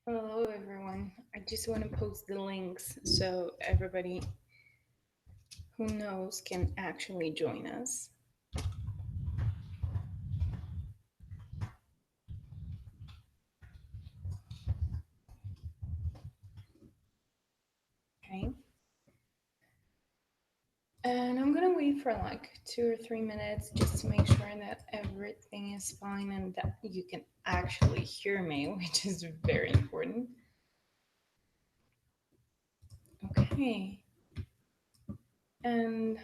Hello, everyone. I just want to post the links so everybody who knows can actually join us. Okay. And I'm going to wait for like 2 or 3 minutes just to make sure that everything is fine and that you can actually hear me, which is very important. Okay. And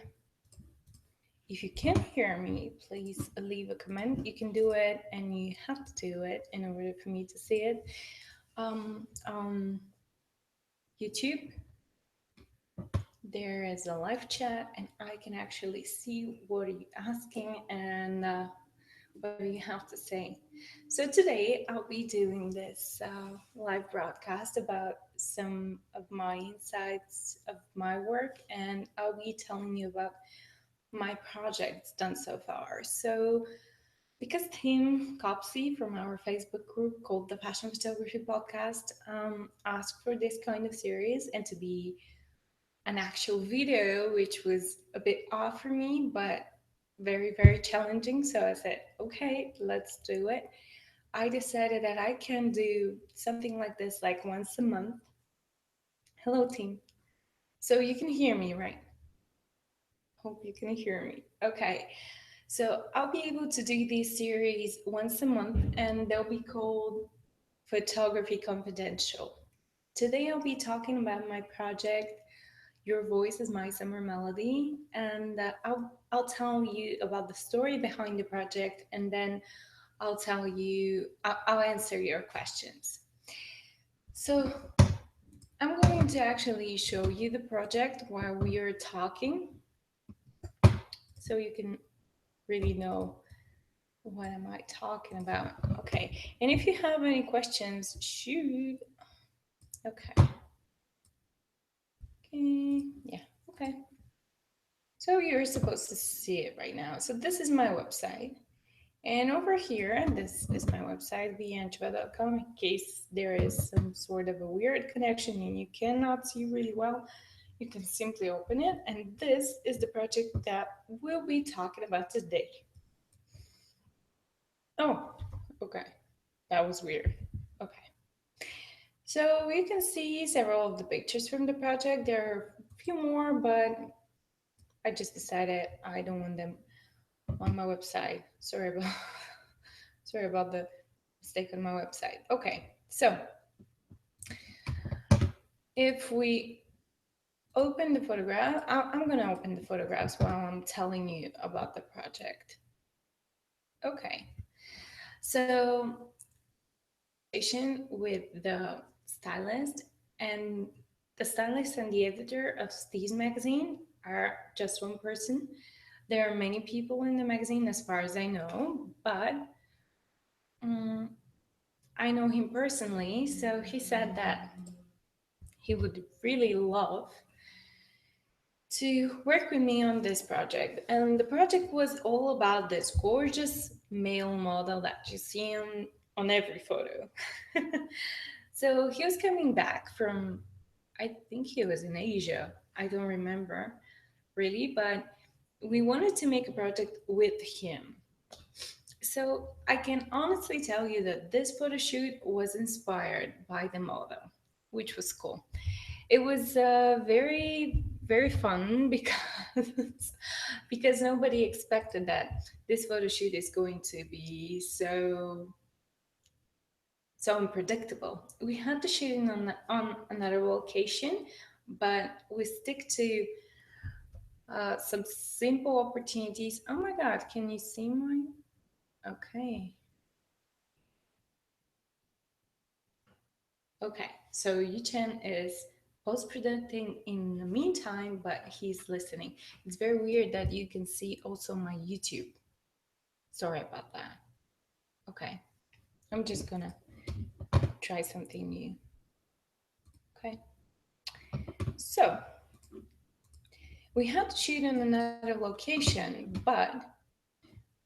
if you can't hear me, please leave a comment. You can do it, and you have to do it in order for me to see it. On YouTube, there is a live chat, and I can actually see what are you asking and what you have to say. So today I'll be doing this live broadcast about some of my insights of my work, and I'll be telling you about my projects done so far. So because Tim Copsey from our Facebook group called the Fashion Photography Podcast asked for this kind of series and to be an actual video, which was a bit odd for me, but very, very challenging. So I said, okay, let's do it. I decided that I can do something like this like once a month. Hello, team. So you can hear me, right? Hope you can hear me. Okay. So I'll be able to do these series once a month, and they'll be called Photography Confidential. Today I'll be talking about my project Your Voice is My Summer Melody, and I'll tell you about the story behind the project, and then I'll answer your questions. So I'm going to actually show you the project while we are talking, so you can really know what am I talking about. Okay, and if you have any questions, shoot. Okay, okay, yeah, okay. So you're supposed to see it right now. So this is my website. And over here, this is my website, vyancheva.com, in case there is some sort of a weird connection and you cannot see really well, you can simply open it. And this is the project that we'll be talking about today. Oh, okay. That was weird. Okay. So you can see several of the pictures from the project. There are a few more, but I just decided I don't want them on my website. Sorry about sorry about the mistake on my website. Okay, so if we open the photograph, I'm gonna open the photographs while I'm telling you about the project. Okay, so conversation with the stylist and the stylist and the editor of Steve's magazine are just one person. There are many people in the magazine, as far as I know, but um, I know him personally, so he said that he would really love to work with me on this project. And the project was all about this gorgeous male model that you see on every photo. So he was coming back from, I think he was in Asia. I don't remember really, but we wanted to make a project with him. So I can honestly tell you that this photo shoot was inspired by the model, which was cool. It was very very fun because because nobody expected that this photo shoot is going to be so unpredictable. We had to shoot in on another location, but we stick to some simple opportunities. Oh my god, can you see mine? Okay. Okay, so Yuchen is post-producing in the meantime, but he's listening. It's very weird that you can see also my YouTube. Sorry about that. Okay, I'm just gonna try something new. Okay, so we had to shoot in another location, but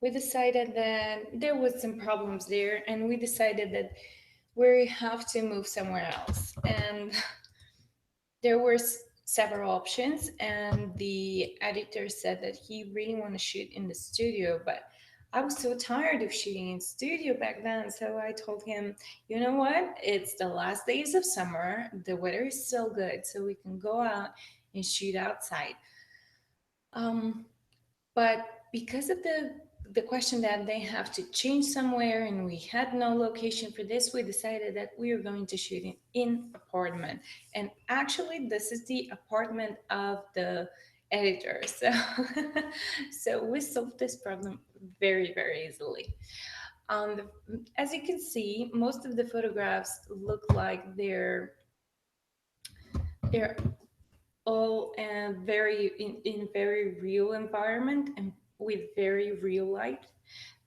we decided that there was some problems there, and we decided that we have to move somewhere else. And there were several options, and the editor said that he really wanted to shoot in the studio, but I was so tired of shooting in studio back then, so I told him, you know what, it's the last days of summer, the weather is still good, so we can go out and shoot outside. um, but because of the question that they have to change somewhere and we had no location for this, we decided that we are going to shoot in apartment. And actually this is the apartment of the editor, so so we solved this problem very, very easily. As you can see, most of the photographs look like they're all very in very real environment and with very real light.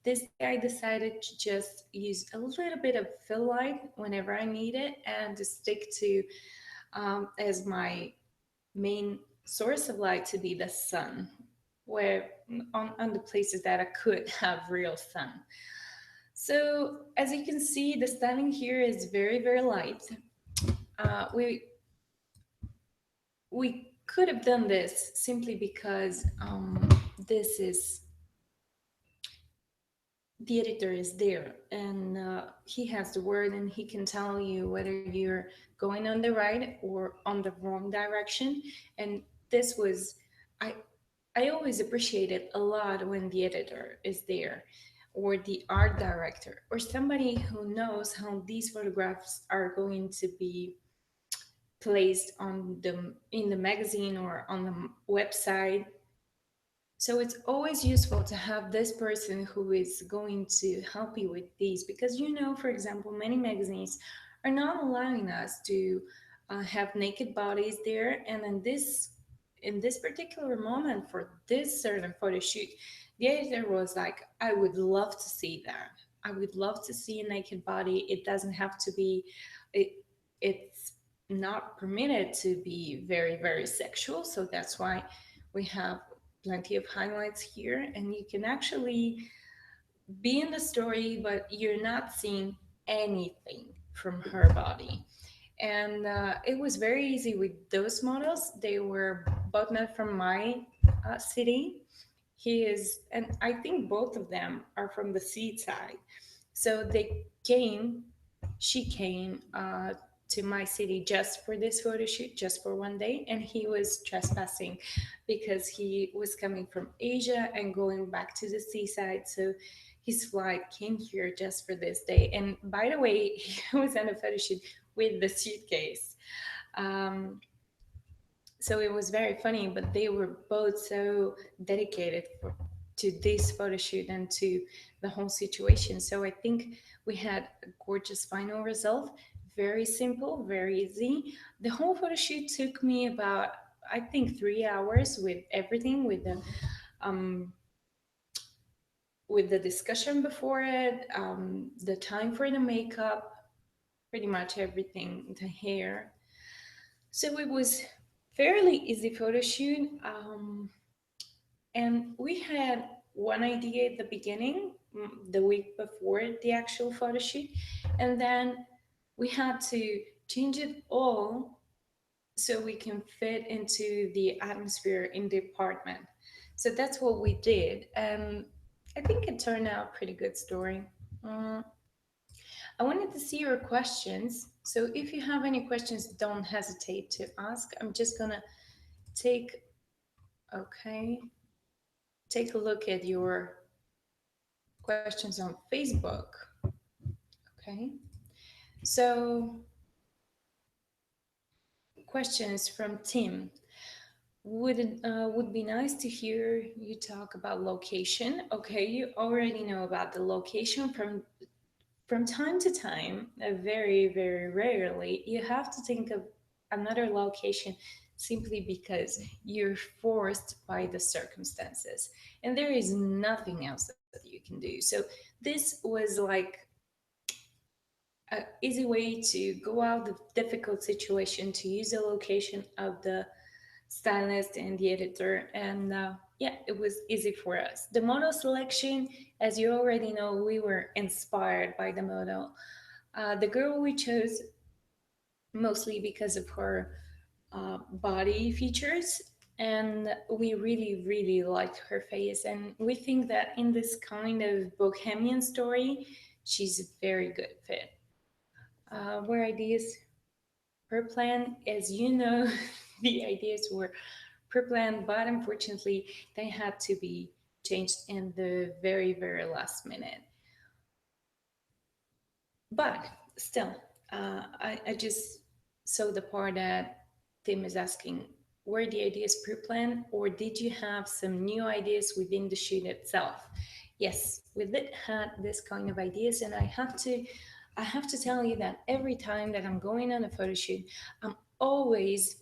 This day I decided to just use a little bit of fill light whenever I need it, and to stick to as my main source of light to be the sun, where on the places that I could have real sun. So as you can see, the styling here is very, very light. We could have done this simply because this is the editor is there, and he has the word and he can tell you whether you're going on the right or on the wrong direction. And this was, i I always appreciate it a lot when the editor is there, or the art director, or somebody who knows how these photographs are going to be placed on the in the magazine or on the website. So it's always useful to have this person who is going to help you with these, because for example, many magazines are not allowing us to have naked bodies there. And in this particular moment for this certain photo shoot, the editor was like, I would love to see that. I would love to see a naked body. It doesn't have to be it, it's not permitted to be very, very sexual. So that's why we have plenty of highlights here, and you can actually be in the story, but you're not seeing anything from her body. And it was very easy with those models. They were both not from my city. He is, and I think both of them are from the seaside. So she came to my city just for this photo shoot, just for one day, and he was trespassing because he was coming from Asia and going back to the seaside. So his flight came here just for this day. And by the way, he was on a photo shoot with the suitcase. Um, so it was very funny, but they were both so dedicated to this photo shoot and to the whole situation. So I think we had a gorgeous final result. Very simple, very easy. The whole photo shoot took me about, I think, 3 hours with everything, um, with the discussion before it, the time for the makeup, pretty much everything, the hair. So it was fairly easy photo shoot. And we had one idea at the beginning, the week before the actual photo shoot, and then we had to change it all so we can fit into the atmosphere in the apartment. So that's what we did, and I think it turned out pretty good story. Uh, I wanted to see your questions. So if you have any questions, don't hesitate to ask. I'm just gonna take, okay, take a look at your questions on Facebook. Okay. So, questions from Tim. Would be nice to hear you talk about location. Okay, you already know about the location. From time to time, very, very rarely, you have to think of another location simply because you're forced by the circumstances, and there is nothing else that you can do. So this was like an easy way to go out of difficult situation, to use the location of the stylist and the editor. And yeah, it was easy for us. The model selection, as you already know, we were inspired by the model The girl we chose mostly because of her body features, and we really, really liked her face. And we think that in this kind of bohemian story, she's a very good fit. Where ideas per plan, as you know, the ideas were per plan, but unfortunately, they had to be changed in the very, very last minute. But still, I just saw the part that Tim is asking, were the ideas pre-planned or did you have some new ideas within the shoot itself? Yes, we did have this kind of ideas, and I have to tell you that every time that I'm going on a photo shoot, I'm always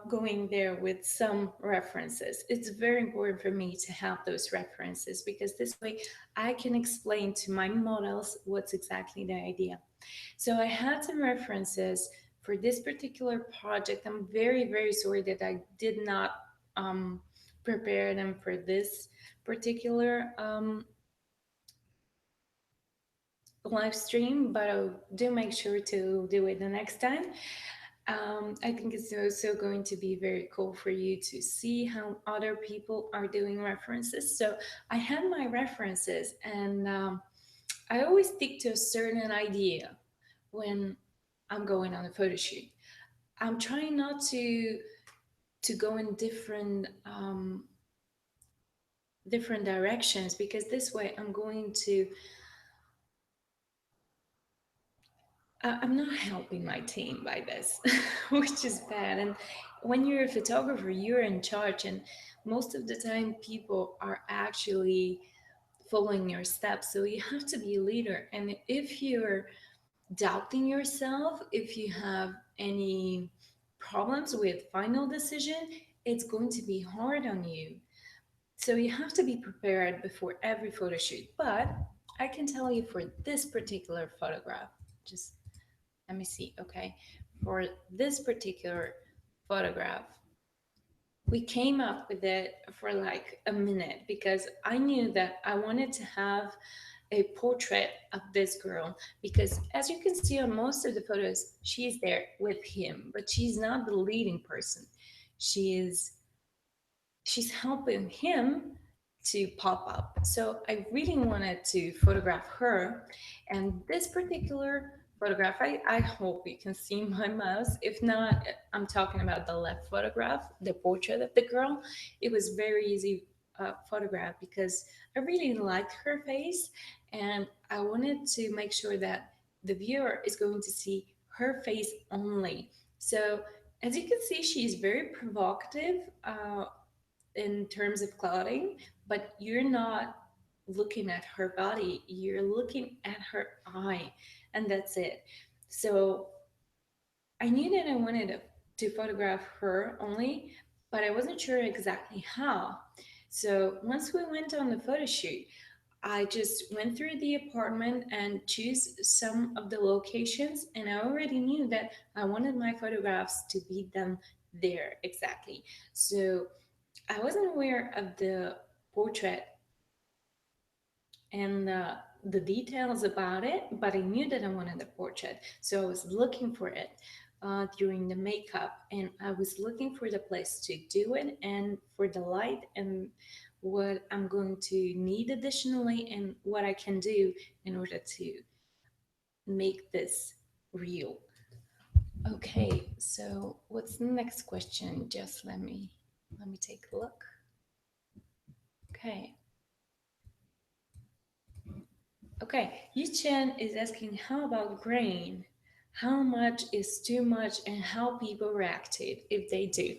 going there with some references. It's very important for me to have those references because this way I can explain to my models what's exactly the idea. So I had some references for this particular project. I'm very, very sorry that I did not um, prepare them for this particular live stream, but I'll do make sure to do it the next time. I think it's also going to be very cool for you to see how other people are doing references. So I had my references, and I always stick to a certain idea when I'm going on a photo shoot. I'm trying not to go in different directions because this way I'm going to I'm not helping my team by this, which is bad. And when you're a photographer, you're in charge, and most of the time, people are actually following your steps. So you have to be a leader. And if you're doubting yourself, if you have any problems with final decision, it's going to be hard on you. So you have to be prepared before every photo shoot. But I can tell you for this particular photograph, just let me see. Okay, for this particular photograph, we came up with it for like a minute because I knew that I wanted to have a portrait of this girl because as you can see on most of the photos, she's there with him, but she's not the leading person. She is she's helping him to pop up. So I really wanted to photograph her. And this particular photograph, I hope you can see my mouse. If not, I'm talking about the left photograph, the portrait of the girl. It was very easy photograph because I really liked her face and I wanted to make sure that the viewer is going to see her face only. So as you can see, she's very provocative. In terms of clothing, but you're not looking at her body, you're looking at her eye, and that's it. So I knew that I wanted to photograph her only, but I wasn't sure exactly how. So once we went on the photo shoot, I just went through the apartment and choose some of the locations, and I already knew that I wanted my photographs to be done there exactly. So I wasn't aware of the portrait and the details about it, but I knew that I wanted the portrait. So I was looking for it during the makeup, and I was looking for the place to do it and for the light and what I'm going to need additionally and what I can do in order to make this real. Okay, so what's the next question? Just let me take a look. Okay. Okay, Chen is asking, how about grain? How much is too much and how people reacted if they do?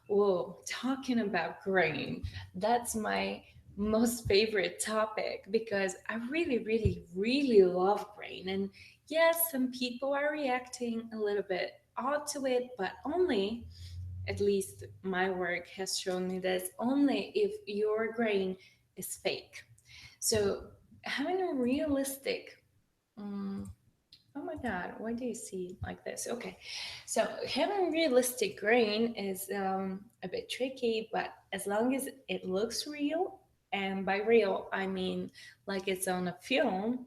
Whoa, talking about grain, that's my most favorite topic because I really, really, really love grain. And yes, some people are reacting a little bit odd to it, but only, at least my work has shown me this, only if your grain is fake. So having a realistic, um, oh my God, why do you see like this? Okay, so having realistic grain is a bit tricky, but as long as it looks real, and by real I mean like it's on a film,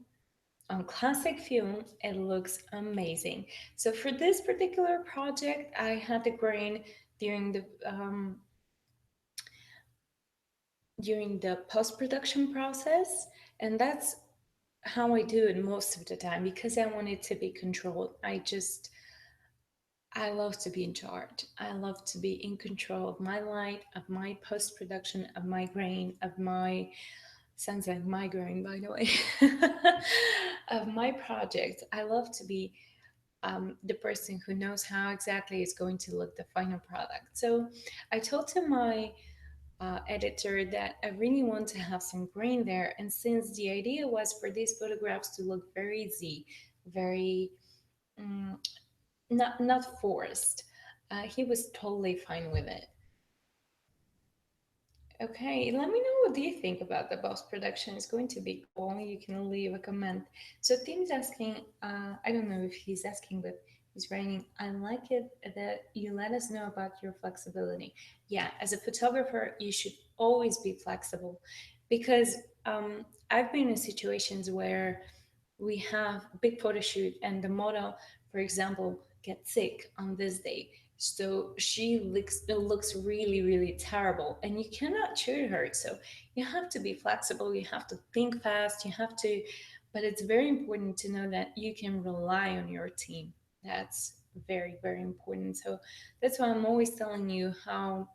on classic film, it looks amazing. So for this particular project, I had the grain during the post production process, and that's how I do it most of the time because I want it to be controlled. I love to be in charge. I love to be in control of my light, of my post production, of my grain, of my sounds like migraine, by the way, of my project. I love to be the person who knows how exactly it's going to look the final product. So I told to my editor that I really want to have some grain there. And since the idea was for these photographs to look very easy, very mm, not forced, he was totally fine with it. Okay, let me know what do you think about the post production. It's going to be cool. You can leave a comment. So Tim's asking, I don't know if he's asking, but he's writing, I like it that you let us know about your flexibility. Yeah, as a photographer, you should always be flexible because I've been in situations where we have a big photo shoot and the model, for example, gets sick on this day, so she looks really really terrible and you cannot shoot her. So you have to be flexible, you have to think fast, you have to, but it's very important to know that you can rely on your team. That's very very important. So that's why I'm always telling you how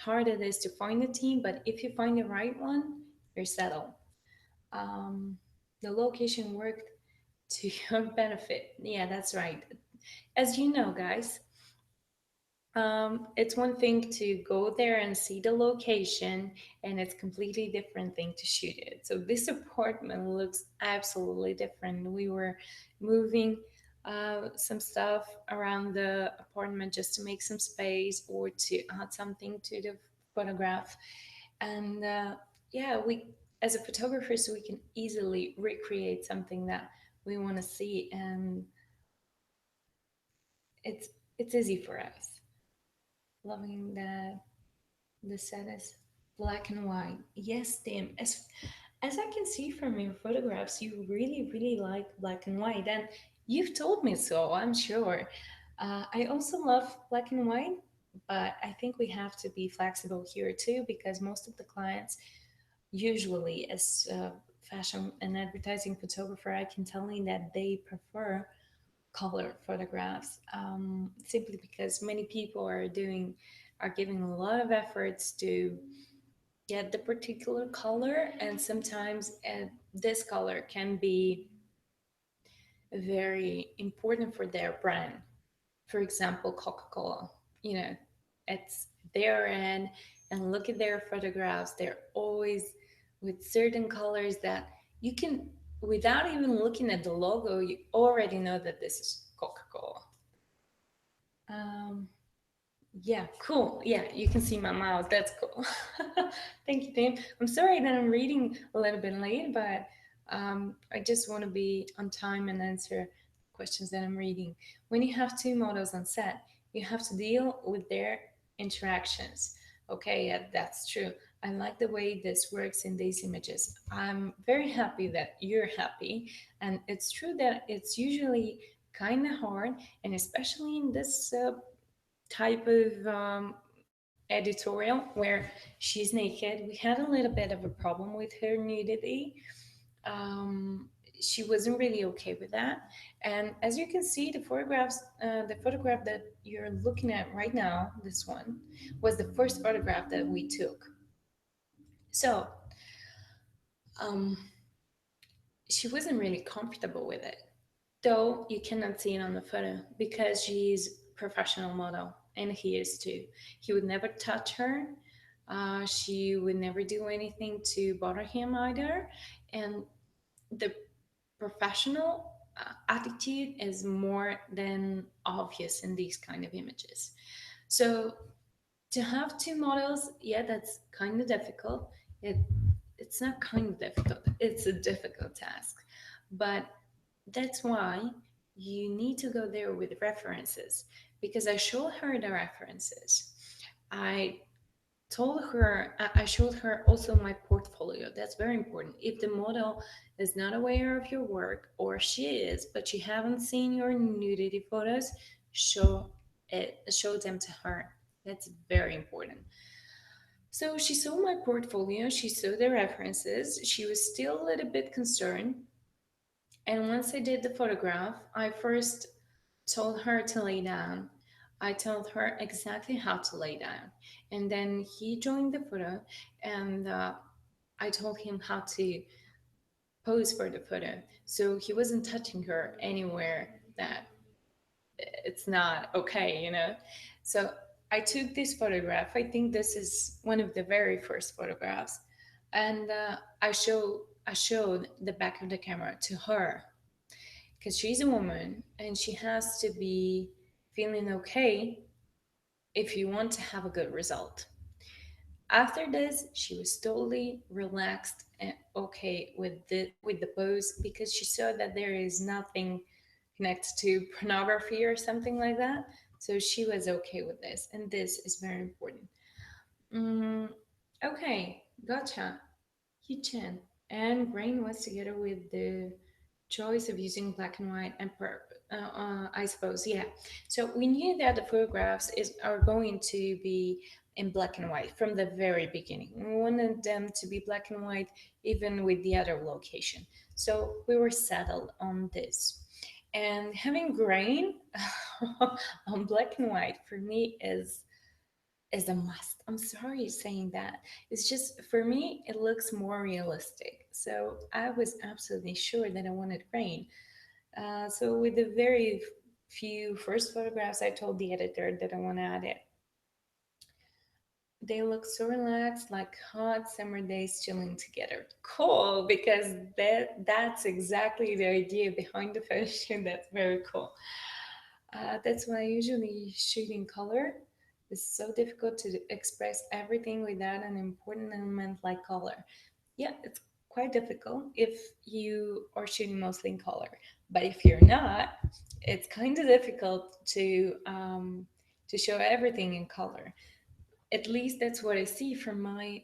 hard it is to find a team, but if you find the right one, you're settled. um, the location worked to your benefit. Yeah, that's right. As you know, guys, it's one thing to go there and see the location, and it's completely different thing to shoot it. So this apartment looks absolutely different. We were moving some stuff around the apartment just to make some space or to add something to the photograph, and yeah, we as a photographer, so we can easily recreate something that we want to see, and it's it's easy for us. Loving that the set is black and white. Yes, Tim. As I can see from your photographs, you really, really like black and white. And you've told me so, I'm sure. I also love black and white, but I think we have to be flexible here too because most of the clients, usually as a fashion and advertising photographer, I can tell you that they prefer color photographs, simply because many people are giving a lot of efforts to get the particular color, and sometimes this color can be very important for their brand. For example, Coca-Cola, you know, it's their end, and look at their photographs. They're always with certain colors that you can, without even looking at the logo, you already know that this is Coca-Cola. Um, Yeah, cool. Yeah, you can see my mouth. That's cool. Thank you, Tim. I'm sorry that I'm reading a little bit late, but I just want to be on time and answer questions that I'm reading. When you have two models on set, you have to deal with their interactions. Okay, yeah, that's true. I like the way this works in these images. I'm very happy that you're happy. And it's true that it's usually kind of hard, and especially in this type of editorial where she's naked. We had a little bit of a problem with her nudity. Um, she wasn't really okay with that. And as you can see, the photograph that you're looking at right now, this one, was the first photograph that we took. So um, she wasn't really comfortable with it. Though you cannot see it on the photo because she's professional model and he is too. He would never touch her. She would never do anything to bother him either. And the professional attitude is more than obvious in these kind of images. So to have two models, yeah, that's kind of difficult. It it's not kind of difficult. It's a difficult task, but that's why you need to go there with references because I showed her the references. I told her, I showed her also my portfolio. That's very important. If the model is not aware of your work, or she is but she haven't seen your nudity photos, show show them to her. That's very important. So she saw my portfolio, she saw the references, she was still a little bit concerned. And once I did the photograph, I first told her to lay down. I told her exactly how to lay down. And then he joined the photo, and I told him how to pose for the photo. So he wasn't touching her anywhere that it's not okay, you know? So I took this photograph. I think this is one of the very first photographs. And I showed the back of the camera to her, because she's a woman and she has to be feeling okay if you want to have a good result. After this, she was totally relaxed and okay with the pose, because she saw that there is nothing connected to pornography or something like that. So she was okay with this, and this is very important. Mm, okay, gotcha. Kitchen and grain was together with the choice of using black and white and I suppose, yeah. So we knew that the photographs are going to be in black and white from the very beginning. We wanted them to be black and white even with the other location. So we were settled on this. And having grain on black and white for me is a must. I'm sorry saying that. It's just for me, it looks more realistic. So I was absolutely sure that I wanted rain. So with the very few first photographs, I told the editor that I want to add it. They look so relaxed, like hot summer days chilling together. Cool, because that's exactly the idea behind the photo shoot. That's very cool. That's why I usually shoot in color. It's so difficult to express everything without an important element like color. Yeah, it's quite difficult if you are shooting mostly in color. But if you're not, it's kind of difficult to show everything in color. At least that's what I see from my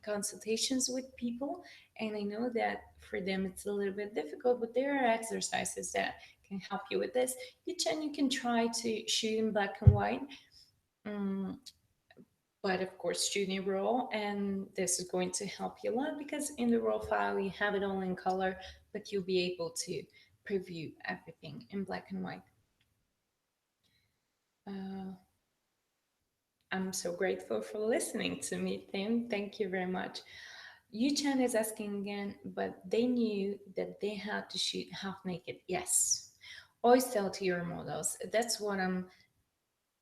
consultations with people. And I know that for them it's a little bit difficult, but there are exercises that can help you with this. You can try to shoot in black and white, um, but of course shoot in raw. And this is going to help you a lot, because in the raw file you have it all in color, but you'll be able to preview everything in black and white. Uh, I'm so grateful for listening to me, Tim. Thank you very much. Yu-chan is asking again, but they knew that they had to shoot half naked. Yes. Always tell to your models. That's what I'm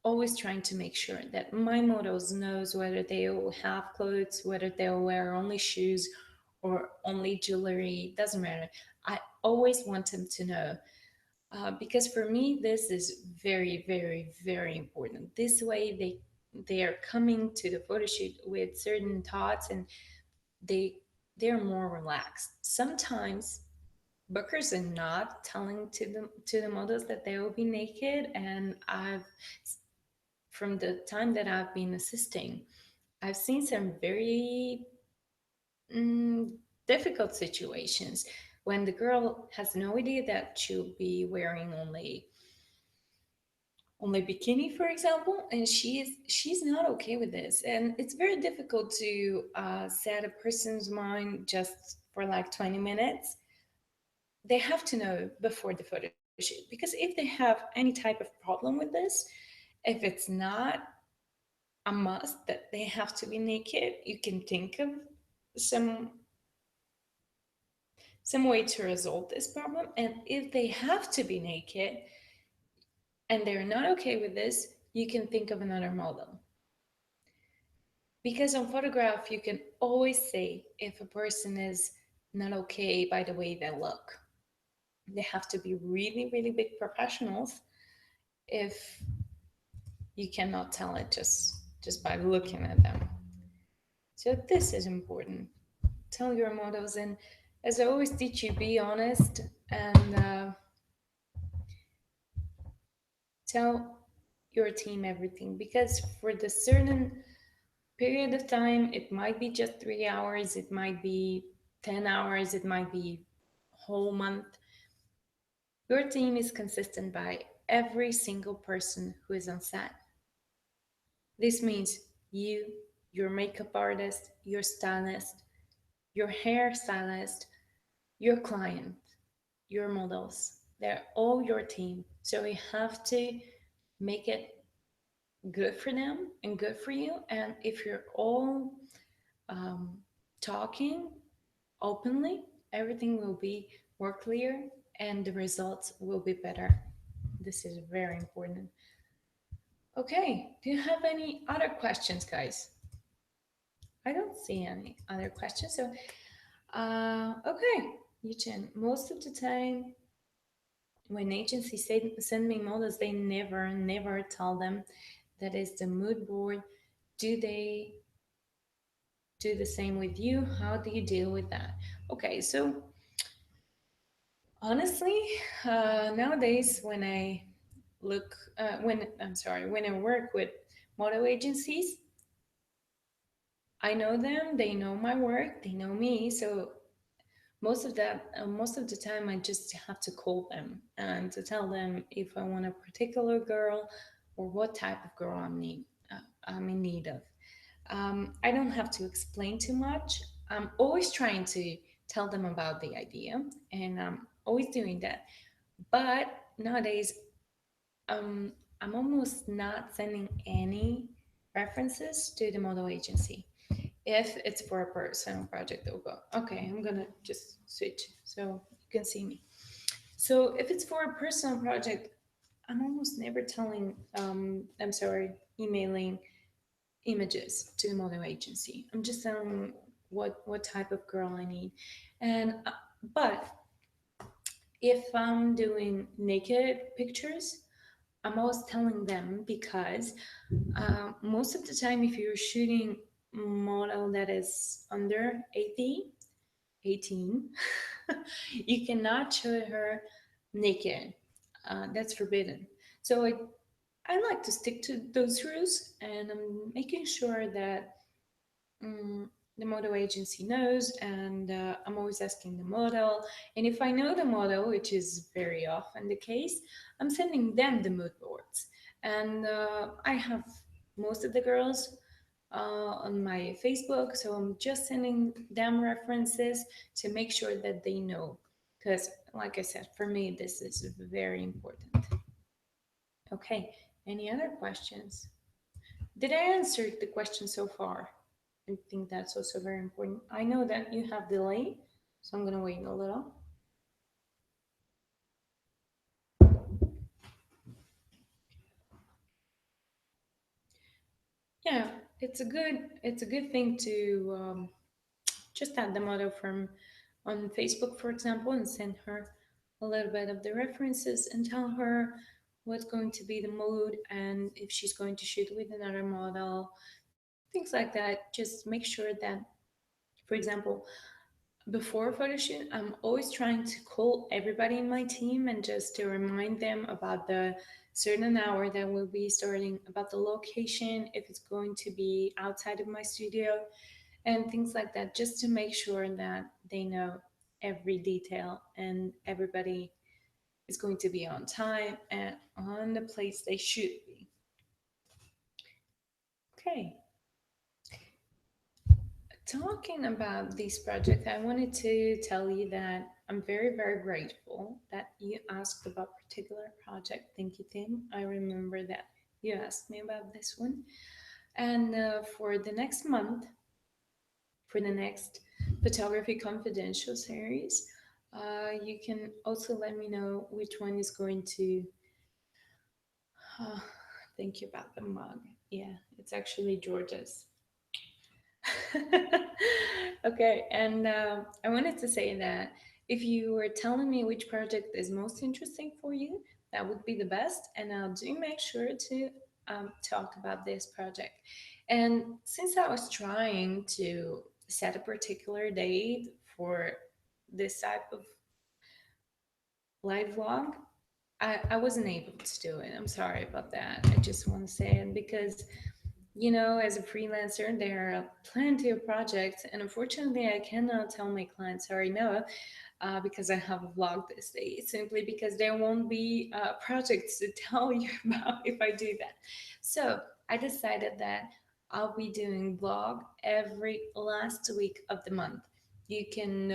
always trying to make sure, that my models knows whether they will have clothes, whether they'll wear only shoes or only jewelry. Doesn't matter. I always want them to know, because for me this is very, very, very important. This way they are coming to the photo shoot with certain thoughts, and they they're more relaxed. Sometimes bookers are not telling to the models that they will be naked, and I've from the time that I've been assisting, I've seen some very mm, difficult situations when the girl has no idea that she'll be wearing only bikini, for example, and she's not okay with this, and it's very difficult to set a person's mind just for like 20 minutes. They have to know before the photo shoot, because if they have any type of problem with this, if it's not a must that they have to be naked, you can think of some some way to resolve this problem. And if they have to be naked and they're not okay with this, you can think of another model. Because on photograph, you can always say if a person is not okay by the way they look. They have to be really, really big professionals if you cannot tell it just by looking at them. So this is important. Tell your models, and as I always teach you, be honest, and tell your team everything, because for the certain period of time. It might be just 3 hours, it might be 10 hours, it might be whole month. Your team is consistent by every single person who is on set. This means you, your makeup artist, your stylist, your hairstylist, your client, your models. They're all your team. So we have to make it good for them and good for you. And if you're all um, talking openly, everything will be more clear and the results will be better. This is very important. Okay, do you have any other questions, guys? I don't see any other questions. So, okay, Yuchen, most of the time when agencies send me models, they never tell them that is the mood board. Do they do the same with you? How do you deal with that? Okay, so honestly, nowadays when I work with model agencies, I know them, they know my work, they know me. So most of the time, I just have to call them and to tell them if I want a particular girl or what type of girl I'm in need of. I don't have to explain too much. I'm always trying to tell them about the idea, and I'm always doing that. But nowadays, um, I'm almost not sending any references to the model agency. If it's for a personal project, they'll go, okay, I'm gonna just switch so you can see me. So if it's for a personal project, I'm almost never emailing images to the model agency. I'm just telling what type of girl I need. And but if I'm doing naked pictures, I'm always telling them because most of the time, if you're shooting model that is under 18, you cannot show her naked. That's forbidden. So I like to stick to those rules, and I'm making sure that um, the model agency knows, and I'm always asking the model. And if I know the model, which is very often the case, I'm sending them the mood boards. And I have most of the girls on my Facebook, so I'm just sending them references to make sure that they know. Because, like I said, for me, this is very important. Okay, any other questions? Did I answer the question so far? I think that's also very important. I know that you have delay, so I'm gonna wait a little. Yeah, it's a good thing to just add the model from on Facebook, for example, and send her a little bit of the references and tell her what's going to be the mood and if she's going to shoot with another model, things like that. Just make sure that, for example, before a photo shoot, I'm always trying to call everybody in my team and just to remind them about the certain hour that we'll be starting, about the location, if it's going to be outside of my studio, and things like that, just to make sure that they know every detail and everybody is going to be on time and on the place they should be. Okay, talking about this project, I wanted to tell you that I'm very grateful that you asked about particular project. Thank you, Tim. I remember that you asked me about this one. And for the next month, for the next Photography Confidential series, you can also let me know which one is going to. Uh, thank you about the mug. Yeah, it's actually Georgia's. Okay, and I wanted to say that if you were telling me which project is most interesting for you, that would be the best, and I'll do make sure to talk about this project. And since I was trying to set a particular date for this type of live vlog, I wasn't able to do it. I'm sorry about that. I just want to say it because As a freelancer, there are plenty of projects, and unfortunately, I cannot tell my clients, sorry, no, because I have a vlog this day, simply because there won't be projects to tell you about if I do that. So I decided that I'll be doing vlog every last week of the month. You can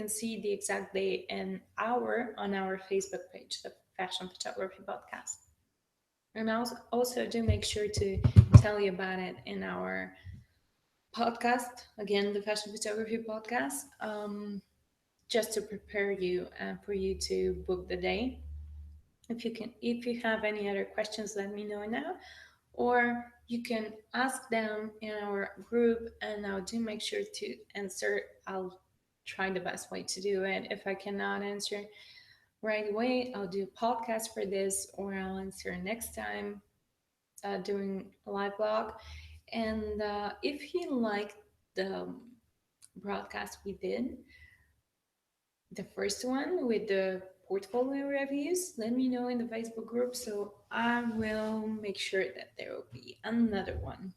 see the exact day and hour on our Facebook page, the Fashion Photography Podcast. And also do make sure to tell you about it in our podcast, again, the Fashion Photography Podcast, just to prepare you and for you to book the day. If you have any other questions, let me know now, or you can ask them in our group, and I'll do make sure to answer. I'll try the best way to do it. If I cannot answer right away, I'll do a podcast for this, or I'll answer next time doing a live blog. And if you like the broadcast we did, the first one with the portfolio reviews, let me know in the Facebook group, so I will make sure that there will be another one.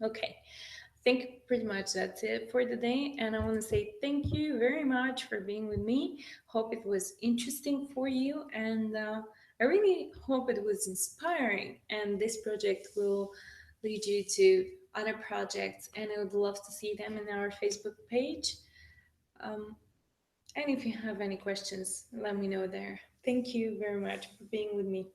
Okay, I think pretty much that's it for the day, and I want to say thank you very much for being with me. Hope it was interesting for you, and I really hope it was inspiring, and this project will lead you to other projects, and I would love to see them in our Facebook page. Um, and if you have any questions, let me know there. Thank you very much for being with me.